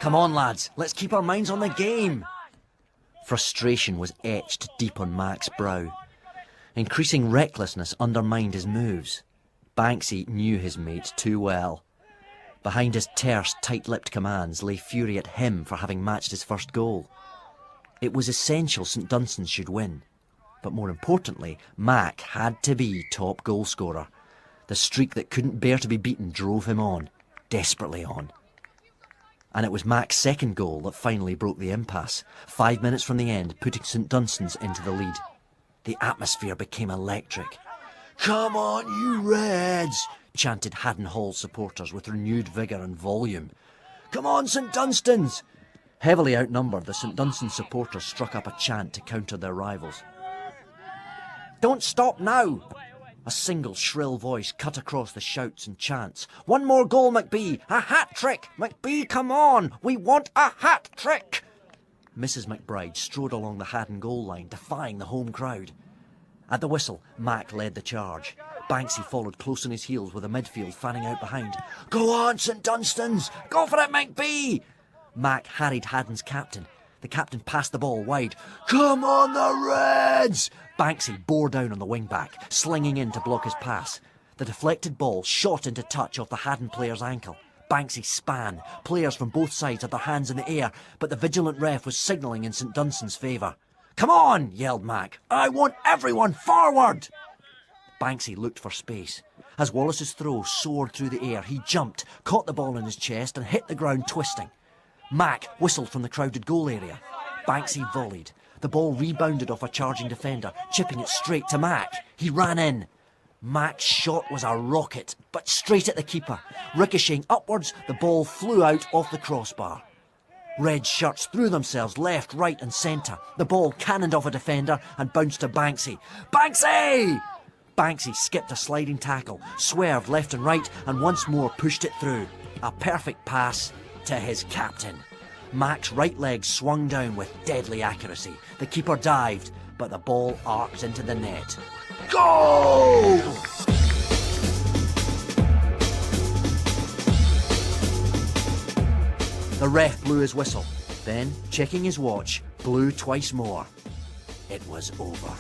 Come on, lads, let's keep our minds on the game. Frustration was etched deep on Mac's brow. Increasing recklessness undermined his moves. Banksy knew his mate too well. Behind his terse, tight-lipped commands lay fury at him for having matched his first goal. It was essential St Dunstan's should win. But more importantly, Mac had to be top goal-scorer. The streak that couldn't bear to be beaten drove him on, desperately on. And it was Mac's second goal that finally broke the impasse, 5 minutes from the end, putting St Dunstan's into the lead. The atmosphere became electric. "Come on, you Reds!" chanted Haddon Hall supporters with renewed vigour and volume. "Come on, St Dunstan's!" Heavily outnumbered, the St Dunstan's supporters struck up a chant to counter their rivals. "Don't stop now!" A single shrill voice cut across the shouts and chants. "One more goal, MacB! A hat-trick! MacB, come on! We want a hat-trick!" Mrs McBride strode along the Haddon goal line, defying the home crowd. At the whistle, Mac led the charge. Banksy followed close on his heels with the midfield fanning out behind. "Go on, St Dunstan's! Go for it, MacB!" Mac harried Haddon's captain. The captain passed the ball wide. "Come on, the Reds!" Banksy bore down on the wing-back, slinging in to block his pass. The deflected ball shot into touch off the Haddon player's ankle. Banksy span. Players from both sides had their hands in the air, but the vigilant ref was signalling in St Dunstan's favour. "Come on!" yelled Mac. "I want everyone forward!" Banksy looked for space. As Wallace's throw soared through the air, he jumped, caught the ball in his chest and hit the ground twisting. Mac whistled from the crowded goal area. Banksy volleyed. The ball rebounded off a charging defender, chipping it straight to Mac. He ran in. Mac's shot was a rocket, but straight at the keeper. Ricocheting upwards, the ball flew out off the crossbar. Red shirts threw themselves left, right and centre. The ball cannoned off a defender and bounced to Banksy. "Banksy!" Banksy skipped a sliding tackle, swerved left and right and once more pushed it through. A perfect pass to his captain. Mac's right leg swung down with deadly accuracy. The keeper dived, but the ball arced into the net. Goal! The ref blew his whistle, then, checking his watch, blew twice more. It was over.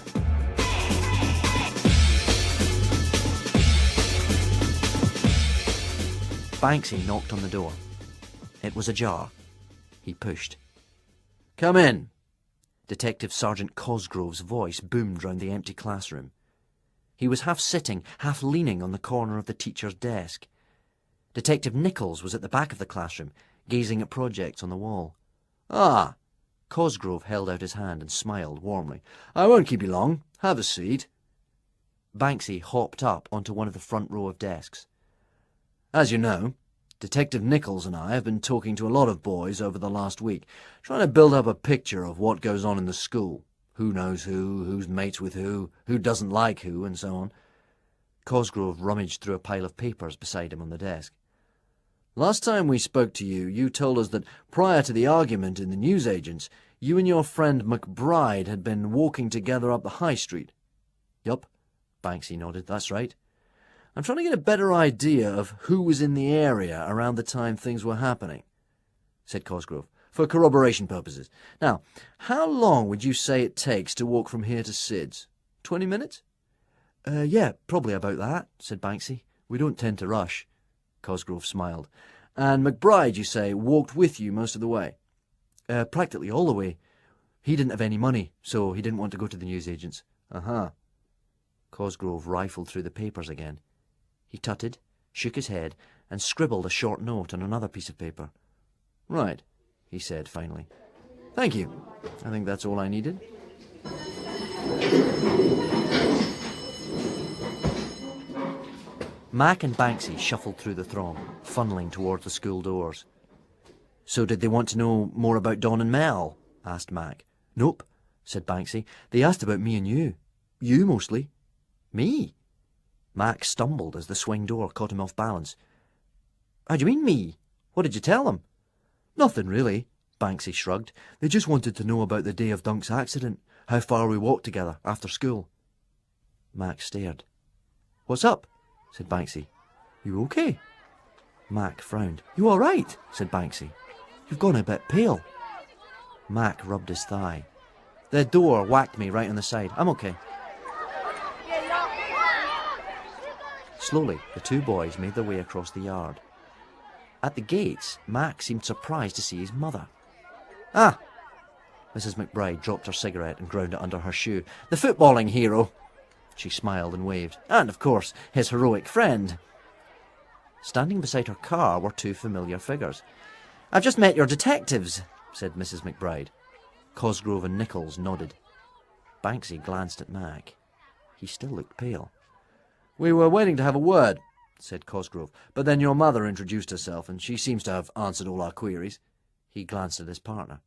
Banksy knocked on the door. It was ajar. He pushed. "Come in." Detective Sergeant Cosgrove's voice boomed round the empty classroom. He was half sitting, half leaning on the corner of the teacher's desk. Detective Nichols was at the back of the classroom, gazing at projects on the wall. "Ah!" Cosgrove held out his hand and smiled warmly. "I won't keep you long. Have a seat." Banksy hopped up onto one of the front row of desks. "As you know, Detective Nichols and I have been talking to a lot of boys over the last week, trying to build up a picture of what goes on in the school. Who knows who, who's mates with who doesn't like who, and so on." Cosgrove rummaged through a pile of papers beside him on the desk. "Last time we spoke to you, you told us that prior to the argument in the newsagents, you and your friend McBride had been walking together up the high street." "Yup," Banksy nodded. "That's right. I'm trying to get a better idea of who was in the area around the time things were happening," said Cosgrove, "for corroboration purposes. Now, how long would you say it takes to walk from here to Sid's? 20 minutes? Yeah, probably about that," said Banksy. "We don't tend to rush." Cosgrove smiled. "And McBride, you say, walked with you most of the way?" Practically all the way. He didn't have any money, so he didn't want to go to the newsagents." "Uh-huh." Cosgrove rifled through the papers again. He tutted, shook his head, and scribbled a short note on another piece of paper. "Right," he said finally. "Thank you. I think that's all I needed." Mac and Banksy shuffled through the throng, funneling towards the school doors. "So did they want to know more about Don and Mel?" asked Mac. "Nope," said Banksy. "They asked about me and you. You, mostly." "Me?" Mac stumbled as the swing door caught him off balance. "How do you mean, me? What did you tell them?" "Nothing, really," Banksy shrugged. "They just wanted to know about the day of Dunk's accident, how far we walked together after school." Mac stared. "What's up?" said Banksy. "You okay?" Mac frowned. "You all right?" said Banksy. You've gone a bit pale. Mac rubbed his thigh. The door whacked me right on the side. I'm okay. Slowly, the two boys made their way across the yard. At the gates, Mac seemed surprised to see his mother. Ah! Mrs. McBride dropped her cigarette and ground it under her shoe. The footballing hero! She smiled and waved. And, of course, his heroic friend. Standing beside her car were two familiar figures. I've just met your detectives, said Mrs. McBride. Cosgrove and Nichols nodded. Banksy glanced at Mac. He still looked pale. We were waiting to have a word, said Cosgrove, but then your mother introduced herself, and she seems to have answered all our queries. He glanced at his partner.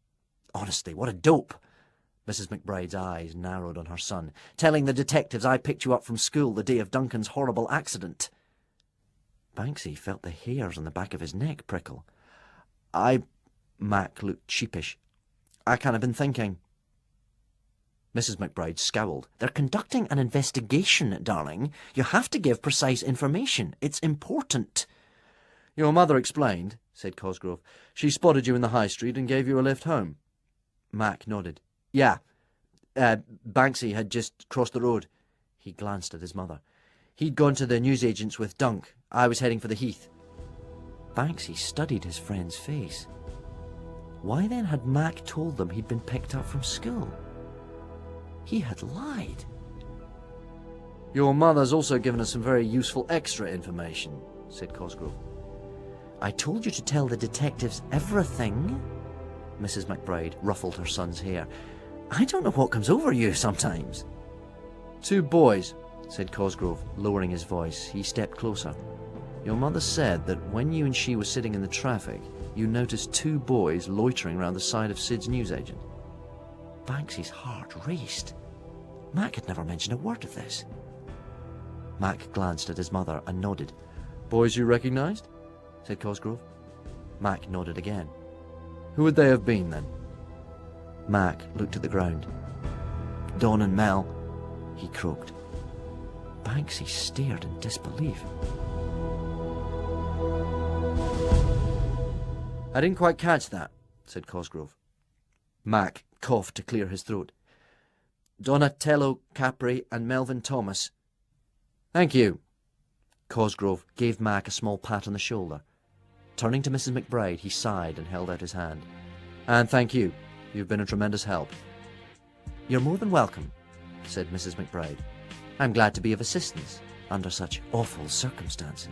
Honestly, what a dope! Mrs. McBride's eyes narrowed on her son. Telling the detectives I picked you up from school the day of Duncan's horrible accident. Banksy felt the hairs on the back of his neck prickle. Mac looked sheepish. I can't have been thinking. Mrs. McBride scowled. They're conducting an investigation, darling. You have to give precise information. It's important. Your mother explained, said Cosgrove. She spotted you in the high street and gave you a lift home. Mac nodded. Yeah. Banksy had just crossed the road. He glanced at his mother. He'd gone to the newsagent's with Dunk. I was heading for the Heath. Banksy studied his friend's face. Why then had Mac told them he'd been picked up from school? He had lied. Your mother's also given us some very useful extra information, said Cosgrove. I told you to tell the detectives everything. Mrs. McBride ruffled her son's hair. I don't know what comes over you sometimes. Two boys, said Cosgrove, lowering his voice. He stepped closer. Your mother said that when you and she were sitting in the traffic, you noticed two boys loitering round the side of Sid's newsagent. Banksy's heart raced. Mac had never mentioned a word of this. Mac glanced at his mother and nodded. Boys you recognised? Said Cosgrove. Mac nodded again. Who would they have been, then? Mac looked at the ground. Don and Mel, he croaked. Banksy stared in disbelief. I didn't quite catch that, said Cosgrove. Mac coughed to clear his throat. Donatello Capri and Melvin Thomas. Thank you. Cosgrove gave Mac a small pat on the shoulder. Turning to Mrs. McBride, he sighed and held out his hand. And thank you. You've been a tremendous help. You're more than welcome, said Mrs. McBride. I'm glad to be of assistance under such awful circumstances.